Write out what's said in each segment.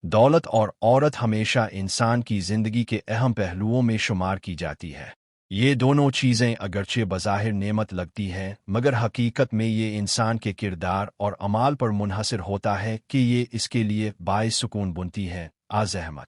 दौलत और औरत हमेशा इंसान की जिंदगी के अहम पहलुओं में शुमार की जाती है। ये दोनों चीज़ें अगरचे बज़ाहिर नेमत लगती हैं, मगर हकीकत में ये इंसान के किरदार और अमाल पर मुनहसर होता है कि ये इसके लिए बाइस सुकून बुनती हैं। अहमद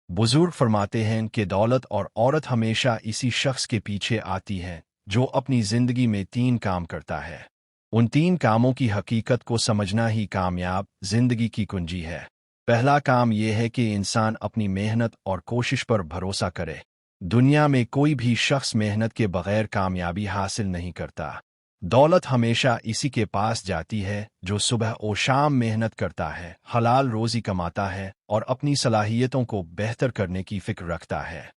बुजुर्ग फरमाते हैं कि दौलत और औरत हमेशा इसी शख्स के पीछे आती हैं जो अपनी जिंदगी में तीन काम करता है। उन तीन कामों की हकीकत को समझना ही कामयाब जिंदगी की कुंजी है। पहला काम यह है कि इंसान अपनी मेहनत और कोशिश पर भरोसा करे। दुनिया में कोई भी शख्स मेहनत के बगैर कामयाबी हासिल नहीं करता। दौलत हमेशा इसी के पास जाती है जो सुबह और शाम मेहनत करता है, हलाल रोजी कमाता है और अपनी सलाहियतों को बेहतर करने की फिक्र रखता है।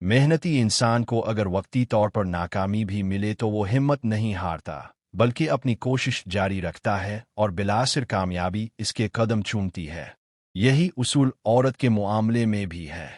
मेहनती इंसान को अगर वक्ती तौर पर नाकामी भी मिले तो वो हिम्मत नहीं हारता, बल्कि अपनी कोशिश जारी रखता है और बिलासिर कामयाबी इसके कदम चूमती है। यही उसूल औरत के मुआमले में भी है।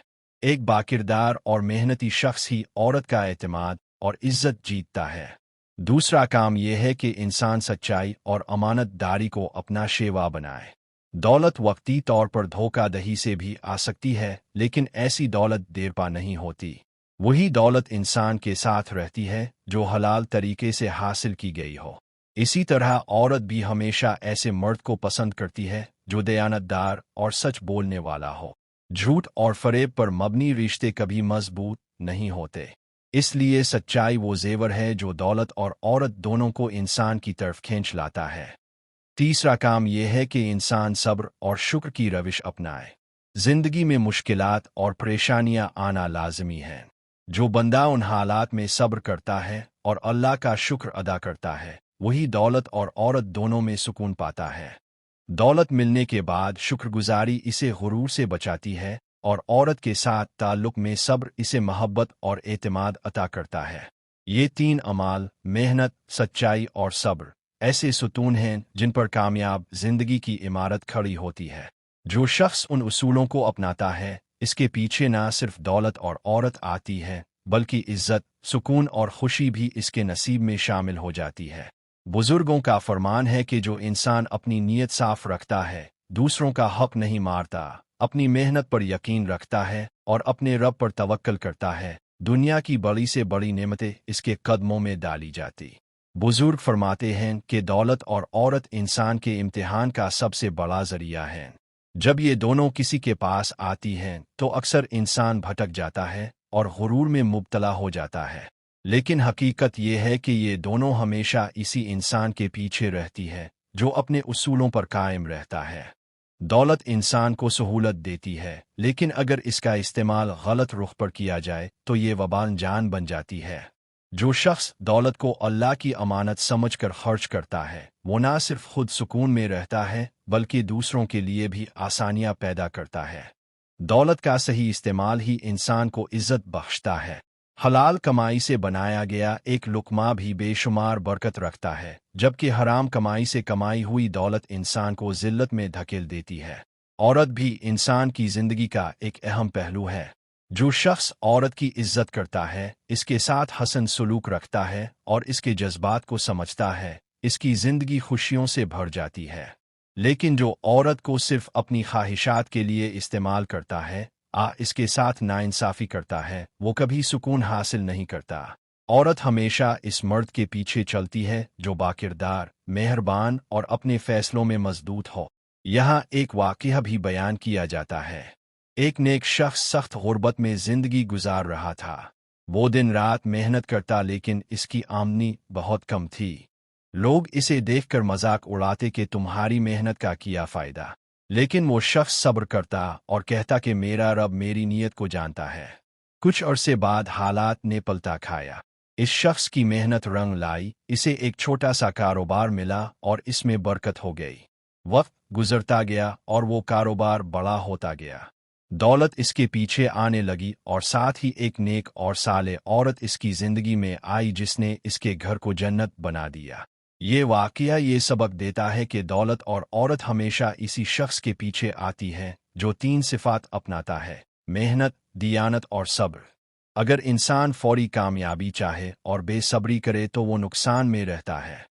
एक बाकिरदार और मेहनती शख्स ही औरत का एतमाद और इज्जत जीतता है। दूसरा काम यह है कि इंसान सच्चाई और अमानतदारी को अपना शेवा बनाए। दौलत वक्ती तौर पर धोखाधड़ी से भी आ सकती है, लेकिन ऐसी दौलत देरपा नहीं होती। वही दौलत इंसान के साथ रहती है जो हलाल तरीके से हासिल की गई हो। इसी तरह औरत भी हमेशा ऐसे मर्द को पसंद करती है जो दयानतदार और सच बोलने वाला हो। झूठ और फरेब पर मबनी रिश्ते कभी मजबूत नहीं होते। इसलिए सच्चाई वो जेवर है जो दौलत और औरत दोनों को इंसान की तरफ खींच लाता है। तीसरा काम यह है कि इंसान सब्र और शुक्र की रविश अपनाए। जिंदगी में मुश्किलात और परेशानियां आना लाजमी है। जो बंदा उन हालात में सब्र करता है और अल्लाह का शुक्र अदा करता है, वही दौलत और औरत दोनों में सुकून पाता है। दौलत मिलने के बाद शुक्रगुजारी इसे गुरूर से बचाती है और औरत के साथ ताल्लुक में सब्र इसे मोहब्बत और एतमाद अता करता है। ये तीन अमाल, मेहनत, सच्चाई और सब्र, ऐसे सुतून हैं जिन पर कामयाब जिंदगी की इमारत खड़ी होती है। जो शख्स उन उसूलों को अपनाता है, इसके पीछे ना सिर्फ दौलत और औरत आती है, बल्कि इज्जत, सुकून और खुशी भी इसके नसीब में शामिल हो जाती है। बुजुर्गों का फरमान है कि जो इंसान अपनी नीयत साफ रखता है, दूसरों का हक नहीं मारता, अपनी मेहनत पर यकीन रखता है और अपने रब पर तवक्कल करता है, दुनिया की बड़ी से बड़ी नेमतें इसके कदमों में डाली जाती। बुजुर्ग फरमाते हैं कि दौलत और औरत इंसान के इम्तिहान का सबसे बड़ा जरिया है। जब ये दोनों किसी के पास आती हैं तो अक्सर इंसान भटक जाता है और गुरूर में मुब्तला हो जाता है। लेकिन हकीकत यह है कि ये दोनों हमेशा इसी इंसान के पीछे रहती है जो अपने उसूलों पर कायम रहता है। दौलत इंसान को सहूलत देती है, लेकिन अगर इसका इस्तेमाल गलत रुख पर किया जाए तो ये वबाल जान बन जाती है। जो शख्स दौलत को अल्लाह की अमानत समझकर खर्च करता है, वो ना सिर्फ खुद सुकून में रहता है, बल्कि दूसरों के लिए भी आसानियां पैदा करता है। दौलत का सही इस्तेमाल ही इंसान को इज्जत बख्शता है। हलाल कमाई से बनाया गया एक लुकमा भी बेशुमार बरकत रखता है, जबकि हराम कमाई से कमाई हुई दौलत इंसान को जिल्लत में धकेल देती है। औरत भी इंसान की जिंदगी का एक अहम पहलू है। जो शख्स औरत की इज्जत करता है, इसके साथ हसन सलूक रखता है और इसके जज्बात को समझता है, इसकी जिंदगी खुशियों से भर जाती है। लेकिन जो औरत को सिर्फ अपनी ख्वाहिशात के लिए इस्तेमाल करता है, इसके साथ नाइंसाफी करता है, वो कभी सुकून हासिल नहीं करता। औरत हमेशा इस मर्द के पीछे चलती है जो बाकिरदार, मेहरबान और अपने फैसलों में मजबूत हो। यहाँ एक वाक़या भी बयान किया जाता है। एक नेक शख्स सख्त गुर्बत में जिंदगी गुजार रहा था। वो दिन रात मेहनत करता, लेकिन इसकी आमदनी बहुत कम थी। लोग इसे देखकर मजाक उड़ाते कि तुम्हारी मेहनत का क्या फ़ायदा। लेकिन वो शख्स सब्र करता और कहता कि मेरा रब मेरी नीयत को जानता है। कुछ अरसे बाद हालात ने पलटा खाया। इस शख्स की मेहनत रंग लाई, इसे एक छोटा सा कारोबार मिला और इसमें बरकत हो गई। वक्त गुजरता गया और वो कारोबार बड़ा होता गया। दौलत इसके पीछे आने लगी और साथ ही एक नेक और साले औरत इसकी जिंदगी में आई जिसने इसके घर को जन्नत बना दिया। ये वाक़या ये सबक देता है कि दौलत और औरत हमेशा इसी शख्स के पीछे आती है जो तीन सिफात अपनाता है: मेहनत, दियानत और सब्र। अगर इंसान फौरी कामयाबी चाहे और बेसब्री करे तो वो नुकसान में रहता है।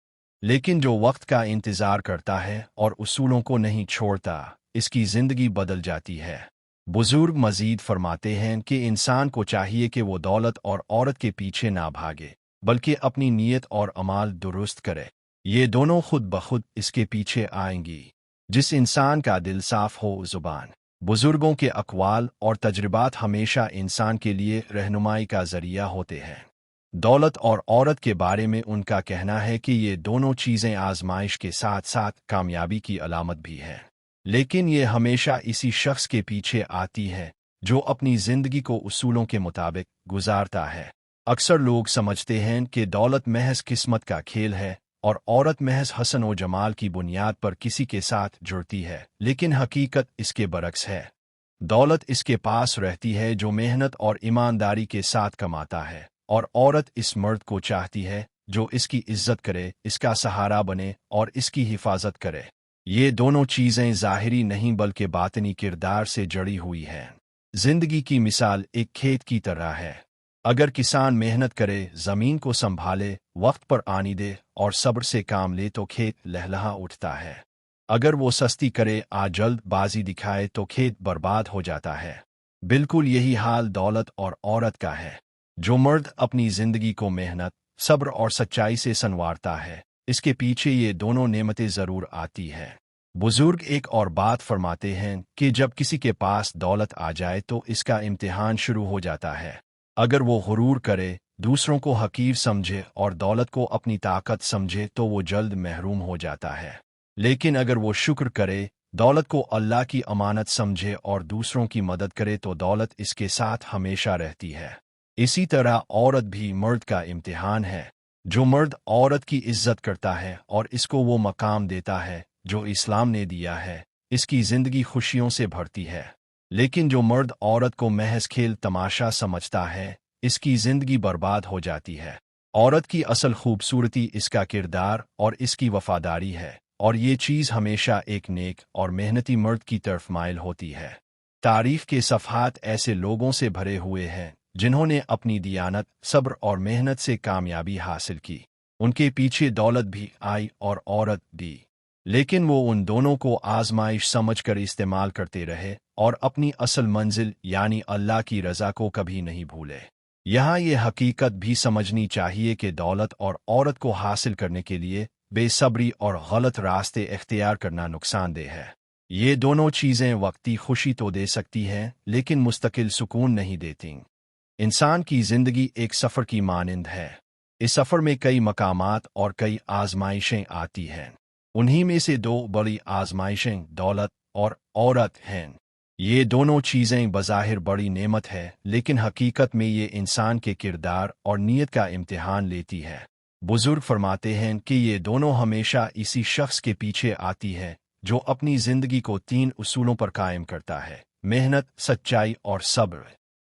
लेकिन जो वक्त का इंतज़ार करता है और उसूलों को नहीं छोड़ता, इसकी जिंदगी बदल जाती है। बुजुर्ग मजीद फरमाते हैं कि इंसान को चाहिए कि वो दौलत और औरत के पीछे ना भागे, बल्कि अपनी नीयत और अमाल दुरुस्त करे। ये दोनों खुद ब खुद इसके पीछे आएंगी। जिस इंसान का दिल साफ हो, जुबान, बुजुर्गों के अक़वाल और तजर्बात हमेशा इंसान के लिए रहनुमाई का जरिया होते हैं। दौलत और औरत के बारे में उनका कहना है कि ये दोनों चीज़ें आजमाइश के साथ साथ कामयाबी की अलामत भी है, लेकिन ये हमेशा इसी शख्स के पीछे आती है जो अपनी जिंदगी को उसूलों के मुताबिक गुजारता है। अक्सर लोग समझते हैं कि दौलत महज किस्मत का खेल है और औरत महज हसन व जमाल की बुनियाद पर किसी के साथ जुड़ती है, लेकिन हकीकत इसके बरक्स है। दौलत इसके पास रहती है जो मेहनत और ईमानदारी के साथ कमाता है, और औरत इस मर्द को चाहती है जो इसकी इज्जत करे, इसका सहारा बने और इसकी हिफाजत करे। ये दोनों चीज़ें ज़ाहिरी नहीं बल्कि बातिनी किरदार से जड़ी हुई हैं। जिंदगी की मिसाल एक खेत की तरह है। अगर किसान मेहनत करे, ज़मीन को संभाले, वक्त पर आनी दे और सब्र से काम ले तो खेत लहलहा उठता है। अगर वो सस्ती करे, जल्दबाजी दिखाए तो खेत बर्बाद हो जाता है। बिल्कुल यही हाल दौलत और औरत का है। जो मर्द अपनी जिंदगी को मेहनत, सब्र और सच्चाई से संवारता है, इसके पीछे ये दोनों नेमतें जरूर आती है। बुजुर्ग एक और बात फरमाते हैं कि जब किसी के पास दौलत आ जाए तो इसका इम्तिहान शुरू हो जाता है। अगर वो गुरूर करे, दूसरों को हकीर समझे और दौलत को अपनी ताकत समझे तो वो जल्द महरूम हो जाता है। लेकिन अगर वो शुक्र करे, दौलत को अल्लाह की अमानत समझे और दूसरों की मदद करे तो दौलत इसके साथ हमेशा रहती है। इसी तरह औरत भी मर्द का इम्तिहान है। जो मर्द औरत की इज्जत करता है और इसको वो मकाम देता है जो इस्लाम ने दिया है, इसकी जिंदगी खुशियों से भरती है। लेकिन जो मर्द औरत को महज खेल तमाशा समझता है, इसकी जिंदगी बर्बाद हो जाती है। औरत की असल खूबसूरती इसका किरदार और इसकी वफादारी है, और ये चीज़ हमेशा एक नेक और मेहनती मर्द की तरफ माइल होती है। तारीफ के सफ़हात ऐसे लोगों से भरे हुए हैं जिन्होंने अपनी दियानत, सब्र और मेहनत से कामयाबी हासिल की। उनके पीछे दौलत भी आई और औरत भी, लेकिन वो उन दोनों को आजमाइश समझकर इस्तेमाल करते रहे और अपनी असल मंजिल यानी अल्लाह की रज़ा को कभी नहीं भूले। यहाँ ये हकीकत भी समझनी चाहिए कि दौलत और औरत को हासिल करने के लिए बेसब्री और गलत रास्ते इख्तियार करना नुकसानदेह है। ये दोनों चीज़ें वक्ती खुशी तो दे सकती हैं, लेकिन मुस्तकिल सुकून नहीं देती। इंसान की जिंदगी एक सफ़र की मानिंद है। इस सफ़र में कई मकामात और कई आजमाइशें आती हैं। उन्हीं में से दो बड़ी आजमाइशें दौलत और औरत हैं। ये दोनों चीज़ें बज़ाहिर बड़ी नेमत है, लेकिन हकीकत में ये इंसान के किरदार और नीयत का इम्तिहान लेती है। बुजुर्ग फरमाते हैं कि ये दोनों हमेशा इसी शख्स के पीछे आती है जो अपनी जिंदगी को 3 उसूलों पर कायम करता है: मेहनत, सच्चाई और सब्र।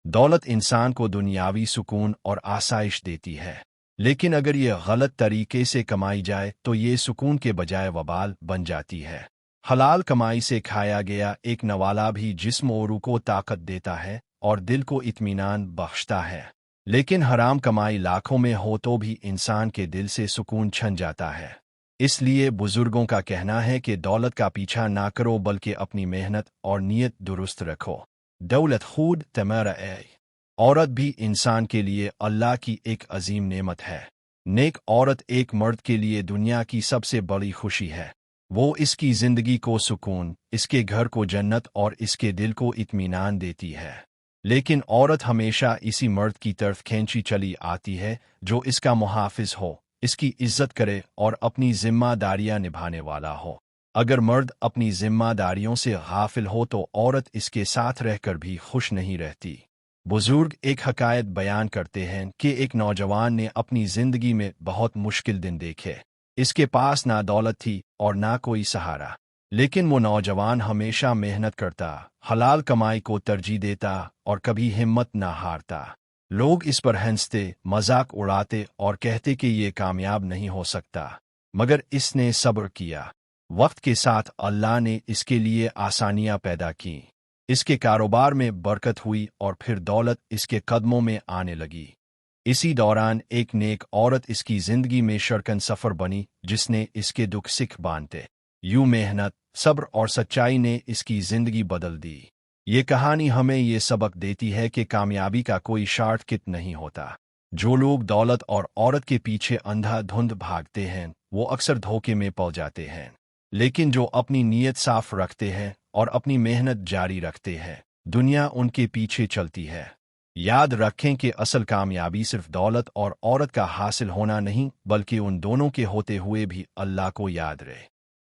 दौलत इंसान को दुनियावी सुकून और आसाइश देती है, लेकिन अगर यह गलत तरीके से कमाई जाए तो ये सुकून के बजाय वबाल बन जाती है। हलाल कमाई से खाया गया एक नवाला भी जिस्म और रूह को ताकत देता है और दिल को इत्मीनान बख्शता है, लेकिन हराम कमाई लाखों में हो तो भी इंसान के दिल से सुकून छन जाता है। इसलिए बुजुर्गों का कहना है कि दौलत का पीछा ना करो बल्कि अपनी मेहनत और नीयत दुरुस्त रखो। दौलत खुद तमरा है। औरत भी इंसान के लिए अल्लाह की एक अजीम नेमत है। नेक औरत एक मर्द के लिए दुनिया की सबसे बड़ी खुशी है। वो इसकी जिंदगी को सुकून, इसके घर को जन्नत और इसके दिल को इत्मीनान देती है। लेकिन औरत हमेशा इसी मर्द की तरफ खींची चली आती है जो इसका मुहाफिज हो, इसकी इज्जत करे और अपनी जिम्मेदारियां निभाने वाला हो। अगर मर्द अपनी जिम्मेदारियों से गाफिल हो तो औरत इसके साथ रहकर भी खुश नहीं रहती। बुजुर्ग एक हकायत बयान करते हैं कि एक नौजवान ने अपनी जिंदगी में बहुत मुश्किल दिन देखे। इसके पास ना दौलत थी और ना कोई सहारा, लेकिन वो नौजवान हमेशा मेहनत करता, हलाल कमाई को तरजीह देता और कभी हिम्मत ना हारता। लोग इस पर हंसते, मजाक उड़ाते और कहते कि ये कामयाब नहीं हो सकता, मगर इसने सब्र किया। वक्त के साथ अल्लाह ने इसके लिए आसानियां पैदा की। इसके कारोबार में बरकत हुई और फिर दौलत इसके कदमों में आने लगी। इसी दौरान एक नेक औरत इसकी जिंदगी में शरकन सफर बनी जिसने इसके दुख सिख बांधते। यूं मेहनत, صبر اور سچائی نے اس کی زندگی بدل دی۔ یہ کہانی ہمیں یہ سبق دیتی ہے کہ کامیابی کا کوئی شارٹ کٹ نہیں ہوتا۔ جو لوگ دولت اور عورت کے پیچھے اندھا دھند بھاگتے ہیں وہ اکثر دھوکے میں پڑ جاتے ہیں، لیکن جو اپنی نیت صاف رکھتے ہیں اور اپنی محنت جاری رکھتے ہیں دنیا ان کے پیچھے چلتی ہے۔ یاد رکھیں کہ اصل کامیابی صرف دولت اور عورت کا حاصل ہونا نہیں بلکہ ان دونوں کے ہوتے ہوئے بھی اللہ کو یاد رہے۔